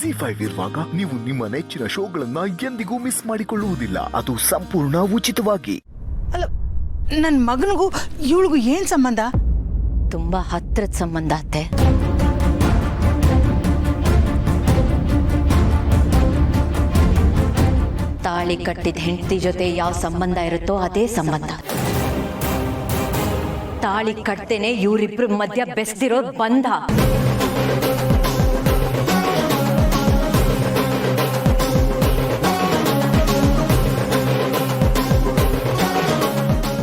ಜಿ5 ಇರುವಾಗ ನೀವು ನಿಮ್ಮ ನೆಚ್ಚಿನ ಶೋಗಳನ್ನ ಎಂದಿಗೂ ಮಿಸ್ ಮಾಡಿಕೊಳ್ಳುವುದಿಲ್ಲ. ಅದು ಸಂಪೂರ್ಣ ಉಚಿತವಾಗಿ. ಅಲ್ಲ, ನನ್ನ ಮಗನಿಗೂ ಇವಳಿಗೂ ಏನ್ ಸಂಬಂಧ? ತುಂಬಾ ಹತ್ರದ ಸಂಬಂಧ ಅತ್ತೆ. ತಾಳಿ ಕಟ್ಟಿದ ಹೆಂಡತಿ ಜೊತೆ ಯಾವ ಸಂಬಂಧ ಇರುತ್ತೋ ಅದೇ ಸಂಬಂಧ. ತಾಳಿ ಕಟ್ತೇನೆ ಇವರಿಬ್ರ ಮಧ್ಯ ಬೆಸ್ತಿರೋ ಬಂಧ.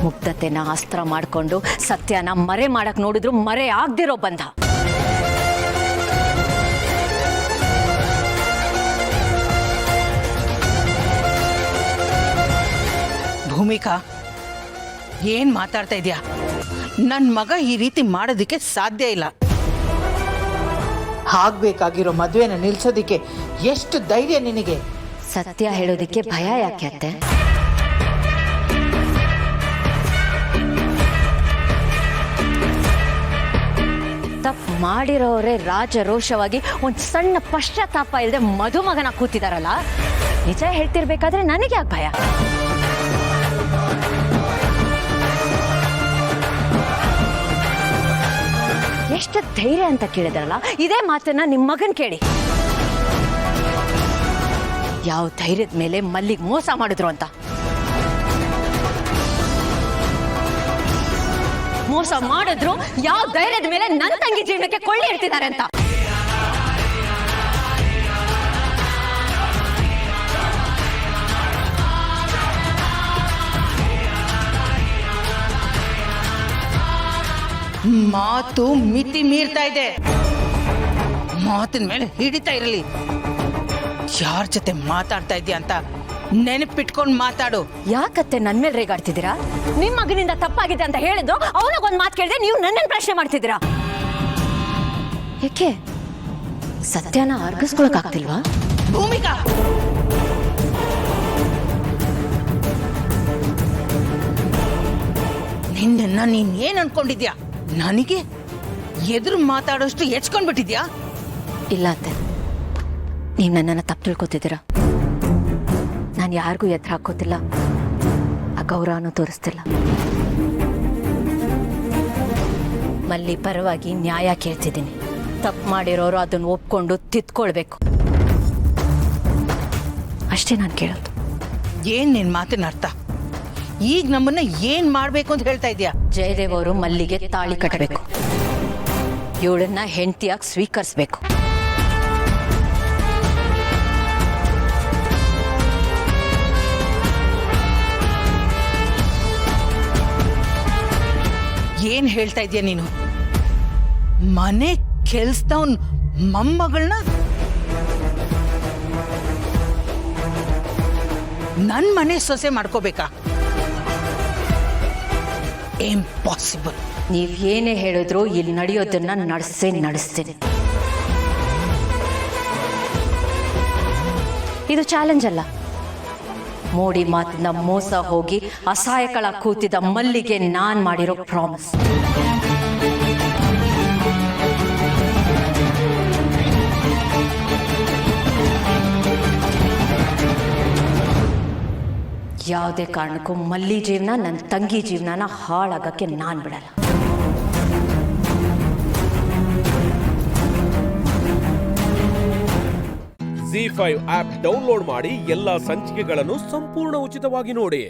ಮುಗ್ಧತೆನ ಅಸ್ತ್ರ ಮಾಡ್ಕೊಂಡು ಸತ್ಯನ ಮರೆ ಮಾಡಕ್ ನೋಡಿದ್ರು ಮರೆ ಆಗ್ದಿರೋ ಬಂಧ. ಭೂಮಿಕಾ, ಏನ್ ಮಾತಾಡ್ತಾ ಇದೀಯಾ? ನನ್ ಮಗ ಈ ರೀತಿ ಮಾಡೋದಿಕ್ಕೆ ಸಾಧ್ಯ ಇಲ್ಲ. ಆಗ್ಬೇಕಾಗಿರೋ ಮದ್ವೆನ ನಿಲ್ಸೋದಿಕ್ಕೆ ಎಷ್ಟು ಧೈರ್ಯ ನಿನಗೆ? ಸತ್ಯ ಹೇಳೋದಿಕ್ಕೆ ಭಯ ಯಾಕೆ ಅತ್ತೆ? ತಪ್ಪು ಮಾಡಿರೋರೇ ರಾಜರೋಷವಾಗಿ ಒಂದ್ ಸಣ್ಣ ಪಶ್ಚಾತ್ತಾಪ ಇಲ್ಲದೆ ಮಧುಮಗನ ಕೂತಿದಾರಲ್ಲ, ನಿಜ ಹೇಳ್ತಿರ್ಬೇಕಾದ್ರೆ ನನಗೆ ಯಾಕೆ ಭಯ? ಎಷ್ಟು ಧೈರ್ಯ ಅಂತ ಕೇಳಿದ್ರಲ್ಲ, ಇದೇ ಮಾತನ್ನ ನಿಮ್ ಮಗನ್ ಕೇಳಿ. ಯಾವ ಧೈರ್ಯದ ಮೇಲೆ ಮಲ್ಲಿಗೆ ಮೋಸ ಮಾಡಿದ್ರು ಅಂತ. ಮೋಸ ಮಾಡಿದ್ರು ಯಾವ ಧೈರ್ಯದ ಮೇಲೆ ನನ್ನ ತಂಗಿ ಜೀವನಕ್ಕೆ ಕೊಳ್ಳಿ ಇಡ್ತಿದ್ದಾರೆ ಅಂತ. ಮಾತು ಮಿತಿ ಮೀರ್ತಾ ಇದೆ. ಮಾತಿನ ಮೇಲೆ ಹಿಡಿತಾ ಇರಲಿ. ಯಾರ ಜೊತೆ ಮಾತಾಡ್ತಾ ಇದೀಯ ಅಂತ ನೆನಪಿಟ್ಕೊಂಡು ಮಾತಾಡು. ಯಾಕತ್ತೆ ನನ್ ಮೇಲೆ ರೇಗಾಡ್ತಿದ್ದೀರಾ? ನಿಮ್ ಮಗನಿಂದ ತಪ್ಪಾಗಿದೆ ಅಂತ ಹೇಳಿದ್ರು ಅವನಿಗೊಂದು ಮಾತು ಕೇಳಿದ್ರೆ ನೀವು ನನ್ನನ್ನು ಪ್ರಶ್ನೆ ಮಾಡ್ತಿದ್ದೀರಾ? ಯಾಕೆ ಸತ್ಯನ ಅರ್ಗಿಸ್ಕೊಳಕ್ ಆಗ್ತಿಲ್ವಾ? ಭೂಮಿಕಾ, ನಿನ್ನನ್ನ ನೀನ್ ಏನ್ ಅನ್ಕೊಂಡಿದ್ಯಾ? ನನಗೆ ಎದುರು ಮಾತಾಡೋಷ್ಟು ಹೆಚ್ಕೊಂಡ್ಬಿಟ್ಟಿದ್ಯಾ? ಇಲ್ಲ ಅತ್ತೆ, ನೀವು ನನ್ನನ್ನು ತಪ್ಪು ತಿಳ್ಕೊತಿದ್ದೀರಾ. ನಾನು ಯಾರಿಗೂ ಎದುರು ಹಾಕೋತಿಲ್ಲ, ಅಗೌರವನೂ ತೋರಿಸ್ತಿಲ್ಲ. ಮಲ್ಲಿ ಪರವಾಗಿ ನ್ಯಾಯ ಕೇಳ್ತಿದ್ದೀನಿ. ತಪ್ಪು ಮಾಡಿರೋರು ಅದನ್ನು ಒಪ್ಕೊಂಡು ತಿದ್ಕೊಳ್ಬೇಕು ಅಷ್ಟೇ ನಾನು ಕೇಳೋದು. ಏನ್ ನಿನ್ ಮಾತಿನ ಅರ್ಥ? ಈಗ ನಮ್ಮನ್ನ ಏನ್ ಮಾಡ್ಬೇಕು ಅಂತ ಹೇಳ್ತಾ ಇದ್ಯಾ? ಜಯದೇವ್ ಅವರು ಮಲ್ಲಿಗೆ ತಾಳಿ ಕಟ್ಟಬೇಕು, ಇವಳನ್ನ ಹೆಂಡತಿಯಾಗಿ ಸ್ವೀಕರಿಸಬೇಕು. ಏನ್ ಹೇಳ್ತಾ ಇದೀಯ ನೀನು? ಮನೆ ಕೆಲ್ಸದವನ್ ಮೊಮ್ಮಗಳನ್ನ ನನ್ ಮನೆ ಸೊಸೆ ಮಾಡ್ಕೋಬೇಕಾ? ಇಂಪಾಸಿಬಲ್. ನೀವ್ ಏನೇ ಹೇಳಿದ್ರು ಇಲ್ಲಿ ನಡೆಯೋದನ್ನ ನಡೆಸ್ತೀನಿ. ಇದು ಚಾಲೆಂಜ್ ಅಲ್ಲ. ಮೋಡಿ ಮಾತಿನ ಮೋಸ ಹೋಗಿ ಅಸಹಾಯಕಳ ಕೂತಿದ್ದ ಮಲ್ಲಿಗೆ ನಾನ್ ಮಾಡಿರೋ ಪ್ರಾಮಿಸ್. ಯಾವುದೇ ಕಾರಣಕ್ಕೂ ಮಲ್ಲಿ ಜೀವನ, ನನ್ನ ತಂಗಿ ಜೀವನನ ಹಾಳಾಗಕ್ಕೆ ನಾನ್ ಬಿಡಲ್ಲ. ಜಿ5 ಆಪ್ ಡೌನ್ಲೋಡ್ ಮಾಡಿ ಎಲ್ಲಾ ಸಂಚಿಕೆಗಳನ್ನು ಸಂಪೂರ್ಣ ಉಚಿತವಾಗಿ ನೋಡಿ.